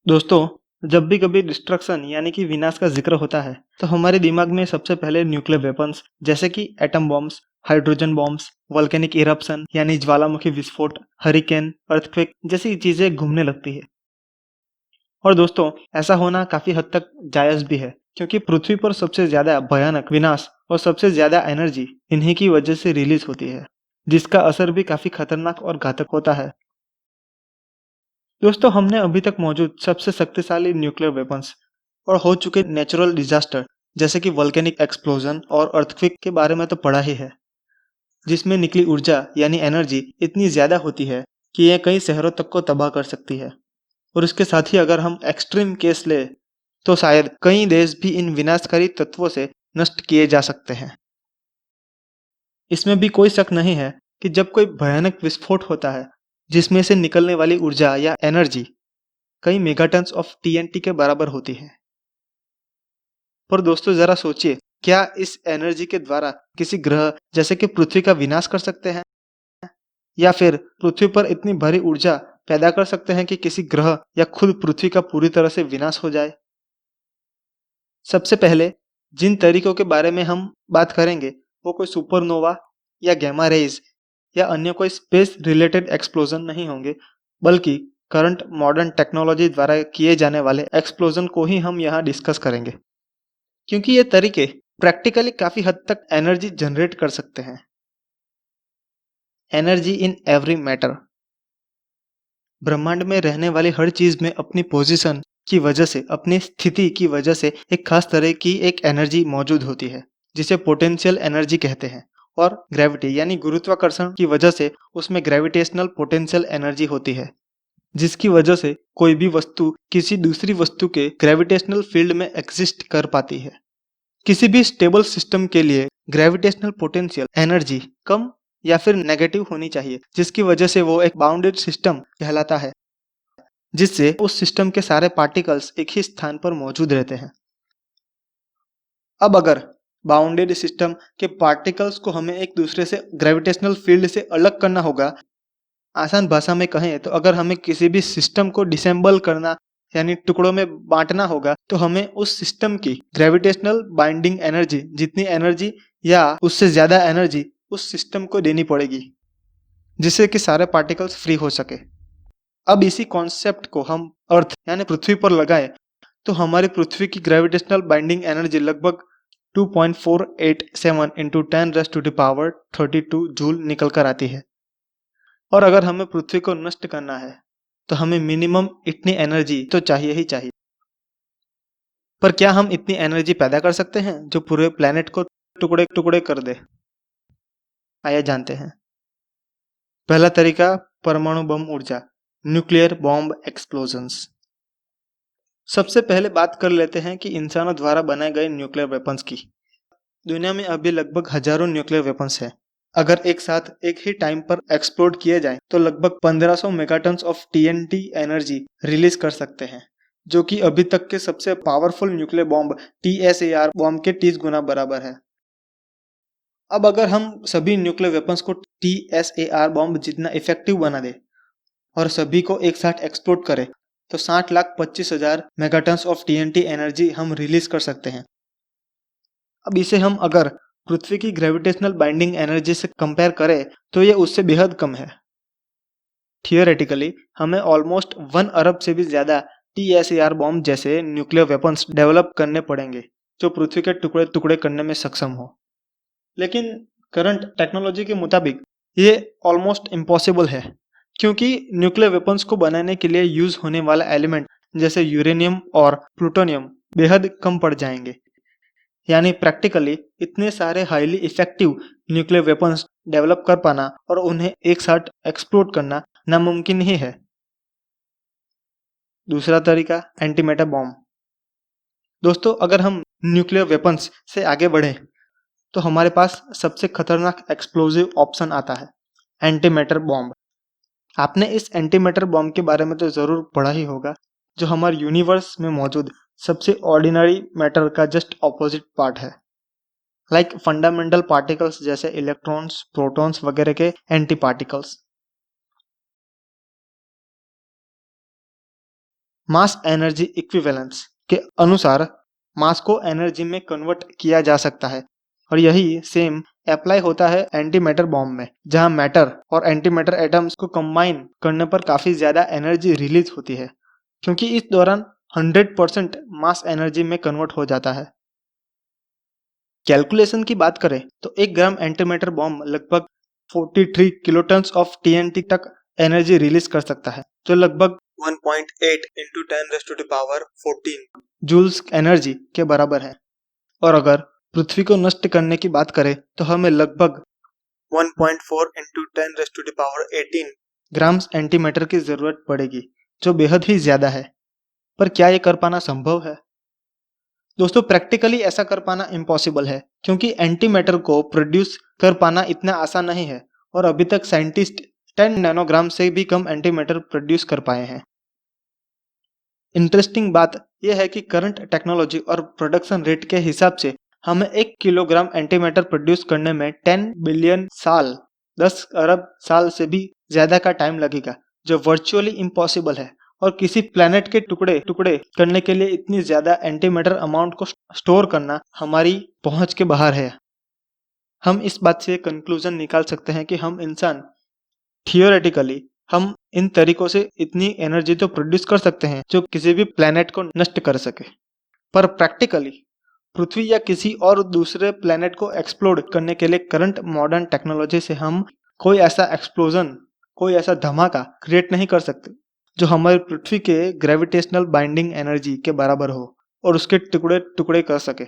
दोस्तों, जब भी कभी डिस्ट्रक्शन यानी कि विनाश का जिक्र होता है, तो हमारे दिमाग में सबसे पहले न्यूक्लियर वेपन्स जैसे कि atom bombs, hydrogen bombs, volcanic eruption यानी ज्वालामुखी विस्फोट, हरिकेन, अर्थक्वेक जैसी चीजें घूमने लगती है। और दोस्तों, ऐसा होना काफी हद तक जायज भी है, क्योंकि पृथ्वी पर सबसे ज्यादा भयानक विनाश और सबसे ज्यादा एनर्जी इन्हीं की वजह से रिलीज होती है, जिसका असर भी काफी खतरनाक और घातक होता है। दोस्तों, हमने अभी तक मौजूद सबसे शक्तिशाली न्यूक्लियर वेपन्स और हो चुके नेचुरल डिजास्टर जैसे कि वोल्केनिक एक्सप्लोजन और अर्थक्वेक के बारे में तो पढ़ा ही है, जिसमें निकली ऊर्जा यानी एनर्जी इतनी ज्यादा होती है कि यह कई शहरों तक को तबाह कर सकती है। और इसके साथ ही अगर हम एक्सट्रीम केस ले, तो शायद कई देश भी इन विनाशकारी तत्वों से नष्ट किए जा सकते हैं। इसमें भी कोई शक नहीं है कि जब कोई भयानक विस्फोट होता है, जिसमें से निकलने वाली ऊर्जा या एनर्जी कई मेगाटन्स ऑफ टीएनटी के बराबर होती है। पर दोस्तों, जरा सोचिए, क्या इस एनर्जी के द्वारा किसी ग्रह जैसे कि पृथ्वी का विनाश कर सकते हैं, या फिर पृथ्वी पर इतनी भारी ऊर्जा पैदा कर सकते हैं कि किसी ग्रह या खुद पृथ्वी का पूरी तरह से विनाश हो जाए। सबसे पहले जिन तरीकों के बारे में हम बात करेंगे, वो कोई सुपरनोवा या गैमा रेज या अन्य कोई स्पेस रिलेटेड एक्सप्लोजन नहीं होंगे, बल्कि करंट मॉडर्न टेक्नोलॉजी द्वारा किए जाने वाले एक्सप्लोजन को ही हम यहाँ डिस्कस करेंगे, क्योंकि ये तरीके प्रैक्टिकली काफी हद तक एनर्जी जनरेट कर सकते हैं। Energy in every matter. ब्रह्मांड में रहने वाली हर चीज में अपनी पोजीशन की वजह से, अपनी स्थिति की वजह से एक खास तरह की एक एनर्जी मौजूद होती है, जिसे पोटेंशियल एनर्जी कहते हैं। और ग्रेविटी यानी गुरुत्वाकर्षण की वजह से उसमें ग्रेविटेशनल पोटेंशियल एनर्जी होती है, जिसकी वजह से कोई भी वस्तु किसी दूसरी वस्तु के ग्रेविटेशनल फील्ड में एग्जिस्ट कर पाती है। किसी भी स्टेबल सिस्टम के लिए ग्रेविटेशनल पोटेंशियल एनर्जी कम या फिर नेगेटिव होनी चाहिए, जिसकी वजह से वो एक बाउंडेड सिस्टम कहलाता है, जिससे उस सिस्टम के सारे पार्टिकल्स एक ही स्थान पर मौजूद रहते हैं। अब अगर बाउंडेड सिस्टम के पार्टिकल्स को हमें एक दूसरे से ग्रेविटेशनल फील्ड से अलग करना होगा, आसान भाषा में कहें तो अगर हमें किसी भी सिस्टम को डिसेंबल करना यानी टुकड़ों में बांटना होगा, तो हमें उस सिस्टम की ग्रेविटेशनल बाइंडिंग एनर्जी जितनी एनर्जी या उससे ज्यादा एनर्जी उस सिस्टम को देनी पड़ेगी, जिससे कि सारे पार्टिकल्स फ्री हो सके। अब इसी कॉन्सेप्ट को हम अर्थ यानी पृथ्वी पर लगाएं, तो हमारी पृथ्वी की ग्रेविटेशनल बाइंडिंग एनर्जी लगभग 2.487 इंटू 10⁻32 जूल निकल कर आती है। और अगर हमें पृथ्वी को नष्ट करना है, तो हमें मिनिमम इतनी एनर्जी तो चाहिए ही चाहिए। पर क्या हम इतनी एनर्जी पैदा कर सकते हैं जो पूरे प्लेनेट को टुकड़े टुकड़े कर दे? आइए जानते हैं। पहला तरीका, परमाणु बम ऊर्जा, न्यूक्लियर बॉम्ब एक्सप्लोजन्स। सबसे पहले बात कर लेते हैं कि इंसानों द्वारा बनाए गए न्यूक्लियर वेपन्स की। दुनिया में अभी लगभग हजारों न्यूक्लियर वेपन्स हैं। अगर एक साथ एक ही टाइम पर एक्सप्लोड किए जाएं, तो लगभग 1500 मेगाटन्स ऑफ टीएनटी एनर्जी रिलीज कर सकते हैं, जो कि अभी तक के सबसे पावरफुल न्यूक्लियर बॉम्ब टीएसएआर बॉम्ब के 30 गुना बराबर है। अब अगर हम सभी न्यूक्लियर वेपन्स को टीएसएआर बॉम्ब जितना इफेक्टिव बना दे और सभी को एक साथ एक्सप्लोड करें, तो 60,25,000 मेगाटन्स ऑफ टीएनटी एनर्जी हम रिलीज कर सकते हैं। अब इसे हम अगर पृथ्वी की ग्रेविटेशनल बाइंडिंग एनर्जी से कंपेयर करें, तो ये उससे बेहद कम है। थियोरेटिकली हमें ऑलमोस्ट 1 अरब से भी ज्यादा टीएसएआर बॉम्ब जैसे न्यूक्लियर वेपन्स डेवलप करने पड़ेंगे, जो पृथ्वी के टुकड़े टुकड़े करने में सक्षम हो। लेकिन करंट टेक्नोलॉजी के मुताबिक ये ऑलमोस्ट इम्पॉसिबल है, क्योंकि न्यूक्लियर वेपन्स को बनाने के लिए यूज होने वाला एलिमेंट जैसे यूरेनियम और प्लूटोनियम बेहद कम पड़ जाएंगे। यानी प्रैक्टिकली इतने सारे highly effective nuclear weapons develop कर पाना और उन्हें एक साथ एक्सप्लोड करना नामुमकिन ही है। दूसरा तरीका, एंटीमेटर बॉम्ब। दोस्तों, अगर हम न्यूक्लियर वेपन्स से आगे बढ़े, तो हमारे पास सबसे खतरनाक एक्सप्लोजिव ऑप्शन आता है, एंटीमेटर बॉम्ब। आपने इस एंटीमेटर बॉम्ब के बारे में तो जरूर पढ़ा ही होगा, जो हमारे यूनिवर्स में मौजूद सबसे ऑर्डिनरी मैटर का जस्ट ऑपोजिट पार्ट है, लाइक फंडामेंटल पार्टिकल्स जैसे इलेक्ट्रॉन्स, प्रोटॉन्स वगैरह के anti particles. Mass energy equivalence के अनुसार मास को एनर्जी में कन्वर्ट किया जा सकता है और यही सेम अप्लाई होता है एंटी मैटर बॉम्ब में, जहां मैटर और एंटी मैटर एटम्स को कंबाइन करने पर काफी ज्यादा एनर्जी रिलीज होती है, क्योंकि इस दौरान 100% मास एनर्जी में कन्वर्ट हो जाता है। कैलकुलेशन की बात करें तो 1 ग्राम एंटी मैटर बॉम्ब लगभग 43 किलोटन्स ऑफ टीएनटी तक एनर्जी रिलीज कर सकता है, जो लगभग 1.8 into 10⁻14 जूल्स एनर्जी के बराबर है। और अगर पृथ्वी को नष्ट करने की बात करें तो हमें लगभग 1.4 into 10⁻18 ग्राम्स एंटीमैटर की जरूरत पड़ेगी, जो बेहद ही ज्यादा है। पर क्या ये कर पाना संभव है? दोस्तों, प्रैक्टिकली ऐसा कर पाना इम्पॉसिबल है, क्योंकि एंटीमैटर को प्रोड्यूस कर पाना इतना आसान नहीं है और अभी तक साइंटिस्ट 10 नैनोग्राम से भी कम एंटीमैटर प्रोड्यूस कर पाए हैं। इंटरेस्टिंग बात यह है कि करंट टेक्नोलॉजी और प्रोडक्शन रेट के हिसाब से हमें 1 किलोग्राम एंटीमैटर प्रोड्यूस करने में 10 बिलियन साल, 10 अरब साल से भी ज्यादा का टाइम लगेगा, जो वर्चुअली इम्पॉसिबल है। और किसी प्लैनेट के टुकड़े टुकड़े करने के लिए इतनी ज्यादा एंटीमैटर अमाउंट को स्टोर करना हमारी पहुंच के बाहर है। हम इस बात से कंक्लूजन निकाल सकते हैं कि हम इंसान थियोरेटिकली हम इन तरीकों से इतनी एनर्जी तो प्रोड्यूस कर सकते हैं जो किसी भी प्लैनेट को नष्ट कर सके, पर प्रैक्टिकली पृथ्वी या किसी और दूसरे प्लैनेट को एक्सप्लोर करने के लिए करंट मॉडर्न टेक्नोलॉजी से हम कोई ऐसा एक्सप्लोजन, कोई ऐसा धमाका क्रिएट नहीं कर सकते जो हमारी पृथ्वी के ग्रेविटेशनल बाइंडिंग एनर्जी के बराबर हो और उसके टुकड़े टुकड़े कर सके।